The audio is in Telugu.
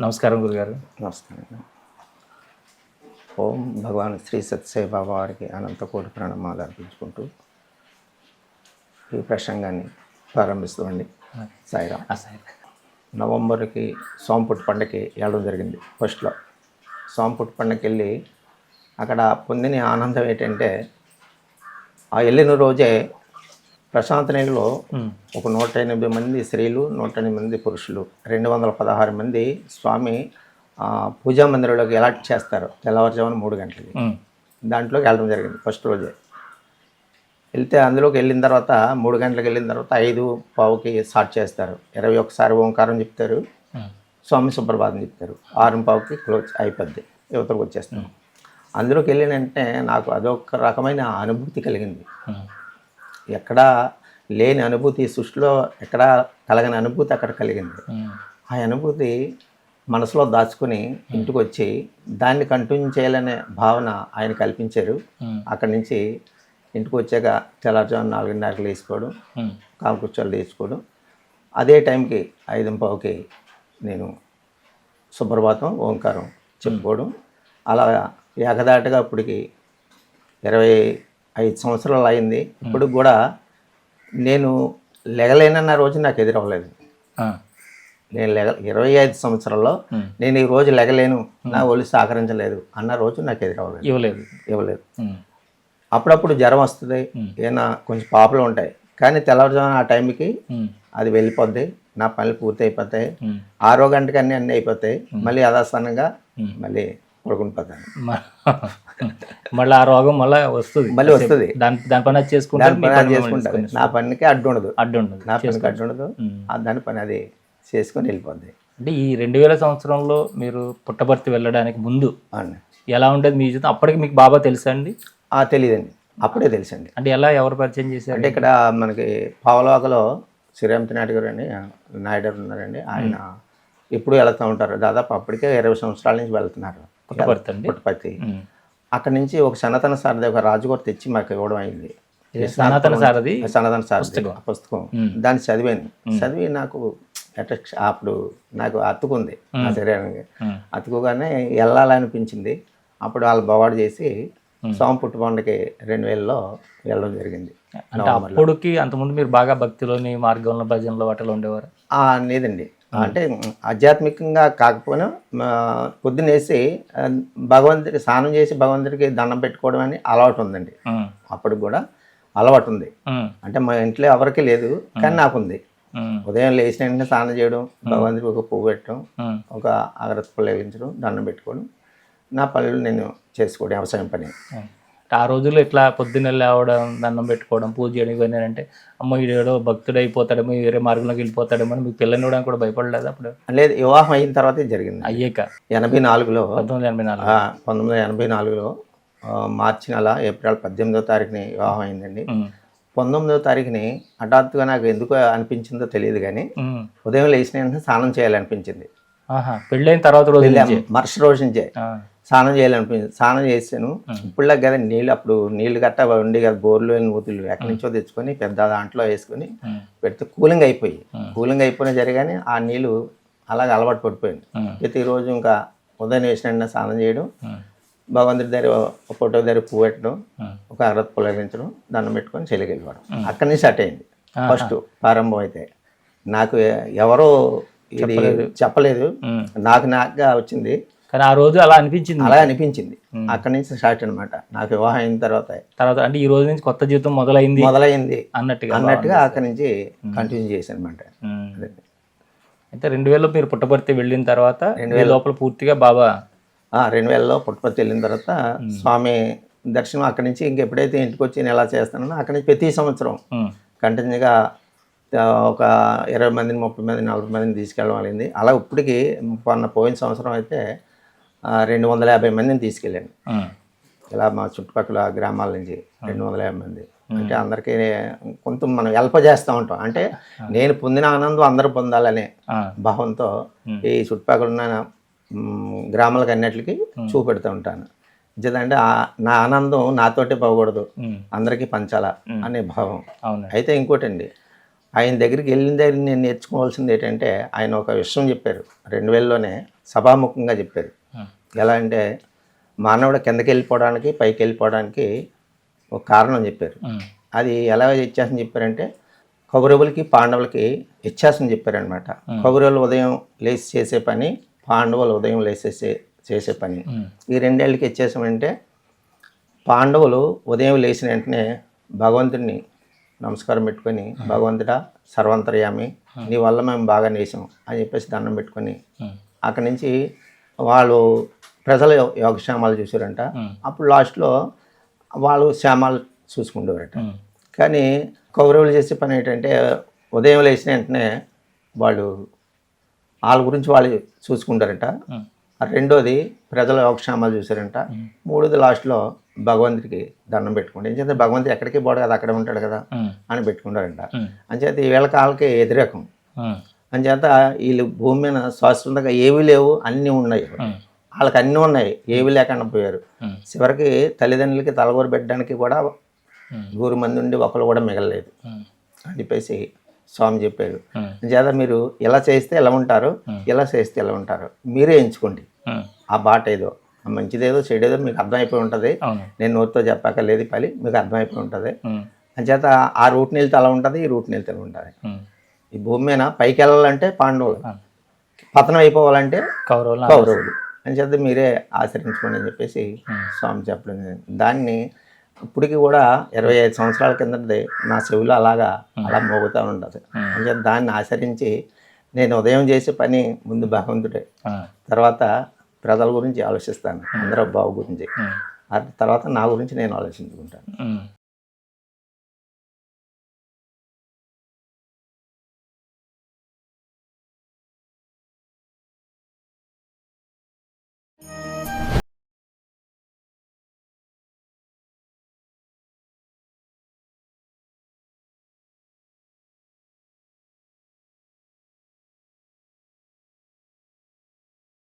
నమస్కారం గురుగారు. నమస్కారం. ఓం భగవాన్ శ్రీ సత్యసాయి బాబా వారికి అనంత కోటి ప్రణామాలు అర్పించుకుంటూ ఈ ప్రసంగాన్ని ప్రారంభిస్తామండి. సాయిరామ్. నవంబర్కి సోంపుట్ పండగకి వెళ్ళడం జరిగింది. ఫస్ట్లో సోంపుట్ పండగకి వెళ్ళి అక్కడ పొందిన ఆనందం ఏంటంటే, ఆ వెళ్ళిన రోజే ప్రశాంత నీళ్ళలో ఒక 108 మంది స్త్రీలు, 108 మంది పురుషులు, 216 మంది స్వామి పూజా మందిరంలోకి ఎలాట్ చేస్తారు తెల్లవారుజామున 3 గంటలకి. దాంట్లోకి వెళ్ళడం జరిగింది ఫస్ట్ రోజే. వెళ్తే అందులోకి వెళ్ళిన తర్వాత 3 గంటలకు వెళ్ళిన తర్వాత 5:15కి స్టార్ట్ చేస్తారు. 21 ఓంకారం చెప్తారు, స్వామి సుప్రభాతం చెప్తారు. 6:15కి క్లోజ్ అయిపోద్ది, యువతలకు వచ్చేస్తాం. అందులోకి వెళ్ళినంటే నాకు అదొక రకమైన అనుభూతి కలిగింది. ఎక్కడా లేని అనుభూతి, సృష్టిలో ఎక్కడా కలగని అనుభూతి అక్కడ కలిగింది. ఆ అనుభూతి మనసులో దాచుకుని ఇంటికి వచ్చి దాన్ని కంటిన్యూ చేయాలనే భావన ఆయన కల్పించారు. అక్కడి నుంచి ఇంటికి వచ్చాక తెల్లవారుజామున 4:30కి లేచిపోవడం, కామకృత్యాలు లేచిపోవడం. అదే టైంకి 5:15కి నేను సుప్రభాతం ఓంకారం చెప్పుకోవడం. అలా ఏకదాటిగా ఇప్పటికి 25 సంవత్సరాలు అయింది. ఇప్పుడు కూడా నేను లెగలేనన్న రోజు నాకు ఎదురవ్వలేదు. నేను 25 సంవత్సరాల్లో నేను ఈ రోజు లెగలేను, నా ఒళ్ళు సహకరించలేదు అన్న రోజు నాకు ఇవ్వలేదు. అప్పుడప్పుడు జ్వరం వస్తుంది, ఏమైనా కొంచెం పాపలు ఉంటాయి, కానీ తెల్లవారుజామున ఆ టైంకి అది వెళ్ళిపోద్ది. నా పనులు పూర్తి అయిపోతాయి. 6 గంటకి అన్నీ అయిపోతాయి. మళ్ళీ యథాస్థానంగా మళ్ళీ పడుకుని పోతాను. మళ్ళీ ఆ రోగం మళ్ళీ వస్తుంది. దాని పని అది చేసుకుంటాను. నా పనికి అడ్డు ఉండదు. నా పనికి అడ్డు ఉండదు. దాని పని అది చేసుకొని వెళ్ళిపోద్ది. అంటే ఈ 2000 సంవత్సరంలో మీరు పుట్టపర్తి వెళ్ళడానికి ముందు ఎలా ఉండేది మీ జీవితం? అప్పటికి మీకు బాబా తెలుసా అండి? తెలియదండి, అప్పుడే తెలుసండి. అంటే ఎలా, ఎవరు పరిచయం చేశారు? అంటే ఇక్కడ మనకి పావలవాకలో శ్రీరామతి నాయుడు గారు అని నాయుడు ఉన్నారండి. ఆయన ఎప్పుడు వెళ్తూ ఉంటారు. దాదాపు అప్పటికే 20 సంవత్సరాల నుంచి వెళ్తున్నారు పుట్టపర్తి. అక్కడి నుంచి ఒక సనాతన సారథి ఒక రాజుగారు తెచ్చి మాకు ఇవ్వడం అయింది. సనాతన సారథి పుస్తకం. దాన్ని చదివి నాకు అప్పుడు నాకు అతుకుంది నా శరీరానికి. అతుకుగానే వెళ్ళాలనిపించింది. అప్పుడు వాళ్ళు బవాడు చేసి సోంపుట్టు పండుగకి 2000లో వెళ్ళడం జరిగింది. అప్పటికి అంతకుముందు మీరు బాగా భక్తిలోని మార్గంలో భజనలో వాటిలో ఉండేవారు? లేదండి, అంటే ఆధ్యాత్మికంగా కాకపోయినా పొద్దునేసి భగవంతుడికి స్నానం చేసి భగవంతుడికి దండం పెట్టుకోవడం అని అలవాటు ఉందండి. అప్పటికి కూడా అలవాటు ఉంది. అంటే మా ఇంట్లో ఎవరికి లేదు, కానీ నాకుంది. ఉదయం లేచిన వెంటనే స్నానం చేయడం, భగవంతుడికి ఒక పువ్వు పెట్టడం, ఒక అగరత్తి పుల్ల వేయించడం, దండం పెట్టుకోవడం, నా పనులు నేను చేసుకోవడం, వ్యవసాయం పని. ఆ రోజుల్లో ఇట్లా పొద్దున్న లేవడం, దండం పెట్టుకోవడం, పూజ చేయడం ఇవన్నీ అంటే అమ్మ వీడేడో భక్తుడు అయిపోతాడేమో, వేరే మార్గంలోకి వెళ్ళిపోతాడేమో అని మీకు పిల్లని ఇవ్వడానికి కూడా భయపడలేదు అప్పుడు? లేదు, వివాహం అయిన తర్వాతే జరిగింది. అయ్యాక 1984లో 1984లో మార్చి నెల ఏప్రిల్ 18వ తారీఖుని వివాహం అయిందండి. 19వ తారీఖుని హఠాత్తుగా నాకు ఎందుకు అనిపించిందో తెలియదు, కానీ ఉదయం లేచిన వెంటనే స్నానం చేయాలనిపించింది. పెళ్ళైన తర్వాత మరుసటి రోజు నుంచే స్నానం చేయాలనిపించింది. స్నానం చేసాను. ఇప్పుడులా కదా నీళ్ళు, అప్పుడు నీళ్ళు గట్ట ఉండి కదా, బోర్లు నూతులు ఎక్కడి నుంచో తెచ్చుకొని పెద్ద దాంట్లో వేసుకొని పెడితే కూలింగ్ అయిపోయినా జరగానే ఆ నీళ్ళు అలాగే అలవాటు పడిపోయింది. ప్రతిరోజు ఇంకా ఉదయం వేసిన స్నానం చేయడం, భగవంతుడి దగ్గర ఫోటో దగ్గర పువ్వు పెట్టడం, ఒక అగరత్తి పులగించడం, దండం పెట్టుకొని చెలికి వెళ్ళిపోవడం. అక్కడి నుంచి స్టార్ట్ అయింది ఫస్ట్ ప్రారంభం. అయితే నాకు ఎవరో ఇది చెప్పలేదు, నాకుగా వచ్చింది. కానీ ఆ రోజు అలా అనిపించింది. అక్కడి నుంచి స్టార్ట్ అనమాట. నాకు వివాహం అయిన తర్వాత అంటే ఈ రోజు నుంచి కొత్త జీవితం మొదలైంది అన్నట్టుగా అక్కడి నుంచి కంటిన్యూ చేశాను అనమాట. అయితే 2000లో మీరు పుట్టపర్తి వెళ్ళిన తర్వాత 2000 లోపల పూర్తిగా బాబా 2000లో పుట్టపర్తి వెళ్ళిన తర్వాత స్వామి దర్శనం అక్కడి నుంచి ఇంకెప్పుడైతే ఇంటికి వచ్చి నేను ఎలా చేస్తానో అక్కడి నుంచి ప్రతి సంవత్సరం కంటిన్యూగా ఒక 20 మందిని, 30 మందిని, 40 మందిని తీసుకెళ్ళడం. అలా ఇప్పటికి పోయిన సంవత్సరం అయితే 250 మందిని తీసుకెళ్ళాను. ఇలా మా చుట్టుపక్కల గ్రామాల నుంచి 250 మంది. అంటే అందరికీ కొంత మనం హెల్ప్ చేస్తూ ఉంటాం. అంటే నేను పొందిన ఆనందం అందరూ పొందాలనే భావంతో ఈ చుట్టుపక్కల ఉన్న గ్రామాలకు అన్నిటికీ చూపెడుతూ ఉంటాను. ఎందుకంటే నా ఆనందం నాతోటే పోకూడదు, అందరికీ పంచాలా అనే భావం. అయితే ఇంకోటండి, ఆయన దగ్గరికి వెళ్ళిన దగ్గర నేను నేర్చుకోవాల్సింది ఏంటంటే, ఆయన ఒక విషయం చెప్పారు. 2000లోనే సభాముఖంగా చెప్పారు. ఉమ్, ఎలా అంటే మానవుడు కిందకి వెళ్ళిపోవడానికి పైకి వెళ్ళిపోవడానికి ఒక కారణం చెప్పారు. ఉమ్, అది ఎలా వ్యత్యాసం చెప్పారంటే కౌరవులకి పాండవులకి వ్యత్యాసం చెప్పారనమాట. కౌరవులు ఉదయం లేచి చేసే పని, పాండవులు ఉదయం లేచేసే చేసే పని. ఉమ్, ఈ రెండేళ్ళకి వ్యత్యాసం అంటే పాండవులు ఉదయం లేచిన వెంటనే భగవంతుడిని నమస్కారం పెట్టుకొని భగవంతుడా సర్వంతర్యామి నీ వల్ల మేము బాగా నేసాం అని చెప్పేసి దండం పెట్టుకొని ఉమ్, అక్కడి నుంచి వాళ్ళు ప్రజల యోగక్షేమాలు చూసారంట. అప్పుడు లాస్ట్లో వాళ్ళు క్షేమాలు చూసుకుంటారట. ఉమ్, కానీ కౌరవులు చేసే పని ఏంటంటే ఉదయం లేచిన వెంటనే వాళ్ళు వాళ్ళ గురించి వాళ్ళు చూసుకుంటారట. ఉమ్, రెండోది ప్రజల యోగక్షేమాలు చూసారంట. మూడోది లాస్ట్లో భగవంతుడికి దండం పెట్టుకుంటారు. ఎందుకంటే భగవంతుడు ఎక్కడికి పోడు కదా, అక్కడే ఉంటాడు కదా ఉమ్, అని పెట్టుకుంటారంట. ఉమ్, అంచేత వీళ్ళకి వాళ్ళకి వ్యతిరేకం. ఉమ్, అంచేత వీళ్ళు భూమి మీద శాశ్వతంగా ఏవీ లేవు, అన్నీ ఉన్నాయి. ఉమ్, వాళ్ళకి అన్నీ ఉన్నాయి, ఏవీ లేకుండా పోయారు. ఉమ్, చివరికి తల్లిదండ్రులకి తలగోరు పెట్టడానికి కూడా ఉమ్, 100 మంది ఉండి ఒకరు కూడా మిగలలేదు ఉమ్, అని చెప్పేసి స్వామి చెప్పారు. ఉమ్, అంచేత మీరు ఇలా చేస్తే ఎలా ఉంటారు, ఇలా చేస్తే ఎలా ఉంటారు, మీరే ఎంచుకోండి. ఉమ్, ఆ బాట ఏదో, ఆ మంచిదేదో చెడేదో మీకు అర్థమైపోయి ఉంటుంది. అవును. నేను నోటితో చెప్పాక లేదు పని మీకు అర్థమైపోయి ఉంటుంది. ఉమ్, అంచేత ఆ రూట్ని వెళ్తే అలా ఉంటుంది, ఈ రూట్ని వెళ్తే అలా ఉంటుంది. ఉమ్, ఈ భూమి మీద పైకి వెళ్ళాలంటే పాండవులు, ఆ, పతనం అయిపోవాలంటే కౌరవులు కౌరవులు. అంచేత మీరే ఆచరించుకోండి అని చెప్పేసి స్వామి చెప్పడం జరిగింది. దాన్ని ఇప్పటికి కూడా 25 సంవత్సరాల కిందది నా చెవులు అలా మోగుతూ ఉంటుంది. అంచేత దాన్ని ఆచరించి నేను ఉదయం చేసే పని ముందు భగవంతుడే, ఆ, తర్వాత ప్రజల గురించి ఆలోచిస్తాను, అందరూ బాగు గురించి, ఉమ్, ఆ తర్వాత నా గురించి నేను ఆలోచించుకుంటాను. ఉమ్.